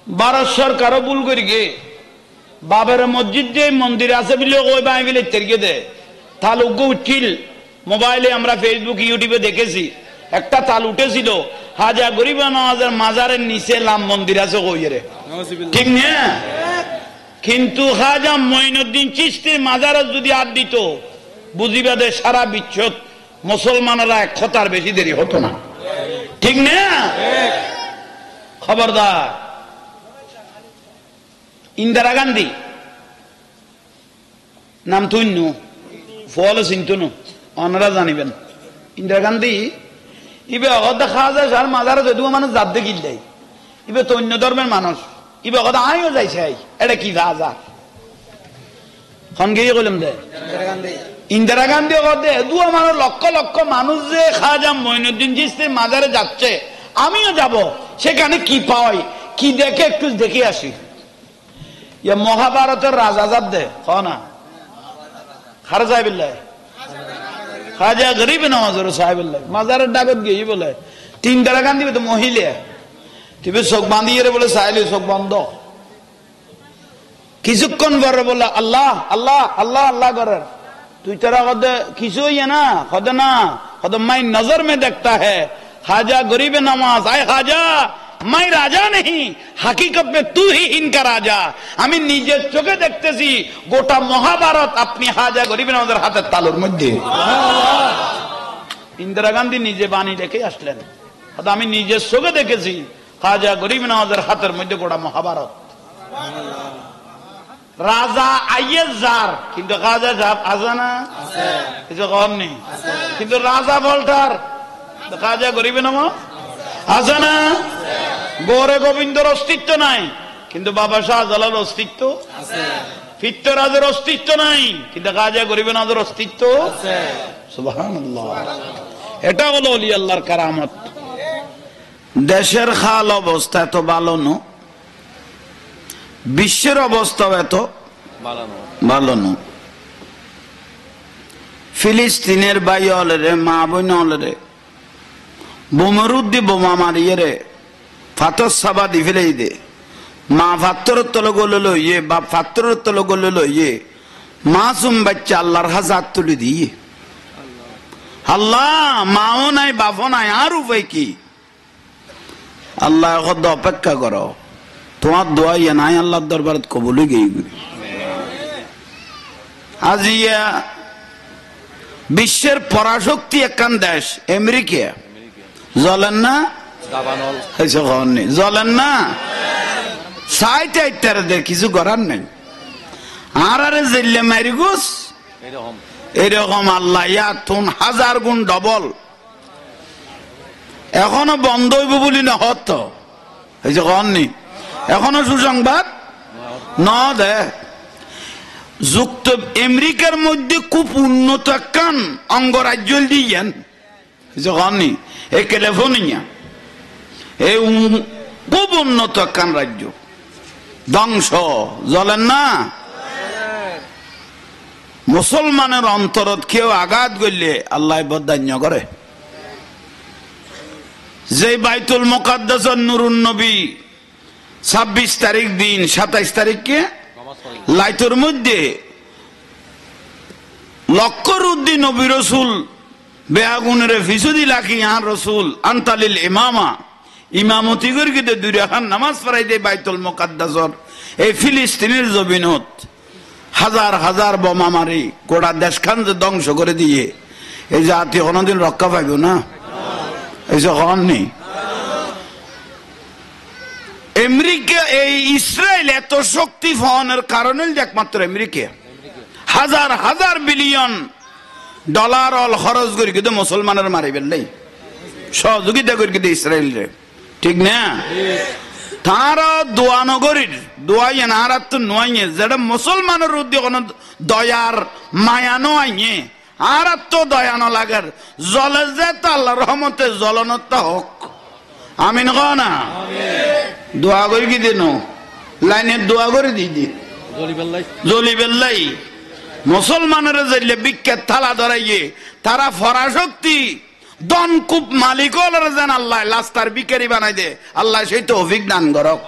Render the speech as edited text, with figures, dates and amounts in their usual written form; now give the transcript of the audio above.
ভারত সরকারও ভুল করি গে বাবার মসজিদ যে মন্দির আছে বলে ওই বাই বিলে তেরকে দে তালুক উঠিল মোবাইলে আমরা ফেসবুক ইউটিউবে দেখেছি একটা তাল উঠেছিল হাজা গরিব নওয়াজের মাজারের নিচে লাম মন্দির আছে কইরে ঠিক না কিন্তু খাজা মঈনুদ্দিন চিশতির মাজারে যদি হাত দিত বুঝিবা দে সারা বিশ্ব মুসলমানেরা এক কথার বেশি দেরি হতো না ঠিক না খবরদার ইন্দিরা গান্ধী নাম তুইন্য ফল চিন্তুন অনারা জানিবেন ইন্দিরা গান্ধী ইবে অগদা খাওয়া যায় সার মাজারে যদিও মানুষ জাত দেখিল দেয় ইবে তো অন্য ধর্মের মানুষ ইবে অগদা আইও যাইছে এটা কি রাজা খন গিয়ে কইলাম দে ইন্দিরা গান্ধী অগদে দুয়া মানুষ লক্ষ লক্ষ মানুষ যে খাজা মঈনুদ্দিন চিশতির মাজারে যাচ্ছে আমিও যাব সেখানে কি পাই কি দেখে একটু দেখে আসি ইয়া মহাভারতের রাজা জাত দে না খারা সাহেবিল্লাহ খাজা গরিব নওয়াজের সাহেবিল্লাহ মাজারের ডাকত গিয়ে বলে ইন্দিরা গান্ধী তো মহিলা তুমি চোখ বাঁধিয়ে বলে চাইলে চোখ বন্ধ কিছুক্ষণ পরে বলে আল্লাহ আল্লাহ আল্লাহ আল্লাহ করেন তুই तेरा खुद किसो ही है ना खुद ना खुद मैं नजर में देखता है खाजा गरीब नवाज आए खाजा मैं राजा नहीं हकीकत में तू ही इनका राजा আমি নিজের চোখে দেখতেছি গোটা মহাভারত আপনি খাজা গরিব নওয়াজের হাতের তালুর মধ্যে ইন্দিরা গান্ধী নিজে বাণী রেখে আসলেন আমি নিজের চোখে দেখেছি খাজা গরিব নওয়াজের হাতের মধ্যে গোটা মহাভারত রাজা আইয়ে যার কিন্তু খাজা সাহেব আছে না কিছু কম নেই কিন্তু রাজা বলটার খাজা গরিব নওয়াজ আছে না গৌরে গোবিন্দর অস্তিত্ব নাই কিন্তু বাবা শাহজালাল অস্তিত্ব আছে ফিত্তরাজের অস্তিত্ব নাই কিন্তু খাজা গরিব নওয়াজের অস্তিত্ব আছে সুবহানাল্লাহ এটা হলো ওলি আল্লাহর কারামত দেশের হাল অবস্থা তো ভালো না বিশ্বের অবস্থা এত ভালো না ফিলিস্তিনের ভাই হলে মা বোন হলে বোমরুদ্দি বোমা মারিয়ে রে ফাতর সাবা দি ফেলে দে মা ফাত্তরের তলে গলে লইয়ে বা ফাত্তরের তলে গলে লইয়ে মাসুম বাচ্চা আল্লাহর হাজার তুলে দিয়ে আল্লাহ মাও নাই বাপও নাই আর উপায় কি আল্লাহ এখন অপেক্ষা করো তোমার দোয়া ইয়ে নাই আল্লাহর দরবারে কবুল হয়ে গিয়ে আজ ইয়া বিশ্বের পরাশক্তি একখান দেশ আমেরিকা জ্বলেন না জ্বলেন না সাইটারে কিছু করার নেই আর আরে জেলে মারি গুস এরকম আল্লাহ ইয়া তুন হাজার গুণ ডবল এখনো বন্ধ হইব বলি না হত এই যে কননি এখনো সুসংবাদ ন দে যুক্ত আমেরিকার মধ্যে খুব উন্নত একখান অঙ্গরাজ্য দিয়েন যখনই এই ক্যালিফোর্নিয়া এই খুব উন্নত একখান রাজ্য ধ্বংস জ্বলেন না মুসলমানের অন্তরত কেউ আঘাত করলে আল্লাহ বদান্য করে যে বাইতুল মুকাদ্দাসের নুরুন নবী 26 তারিখ দিন 27 তারিখকে লাইতের মধ্যে লক্ষর উদ্দিন নবী রসুল বেআগুনের ফিসুদি লাখি আর রসুল আনতালিল ইমামা ইমামতি করে কিন্তু 2 রাকাত নামাজ পড়াই দেয় বাইতুল মুকাদ্দাসর এই ফিলিস্তিনের জমিনত হাজার হাজার বোমা মারি গোটা দেশখান যে ধ্বংস করে দিয়ে এই জাতি কোনদিন রক্ষা পাইব না এই যে হননি আমেরিকা এই ইসরায়েল এত শক্তি পাওয়ার কারণে একমাত্র আমেরিকা হাজার হাজার বিলিয়ন ডলার অল খরচ করে কিন্তু মুসলমানের মারিবেন নাই সহযোগিতা করে কিন্তু ইসরায়েল রে ঠিক না তারা দোয়া নগরীর দোয়াই আর তো নয় যেটা মুসলমানের উদ্যোগ কোন দয়ার মায়ানো আইনে আর তো দয়ানো লাগার জলে যে আল্লাহ রহমতে জ্বলনতা হোক আমিন না দোয়া করে কি দিন লাইনের দোয়া করে দিদি জলি বেল্লাই মুসলমানের জেলে বিখ্যাত থালা ধরাইয়ে তারা ফরাশক্তি দনকুপ মালিক যেন আল্লাহ লাস্তার বিকারি বানাই দে আল্লাহ সেই তৌফিক দান করক।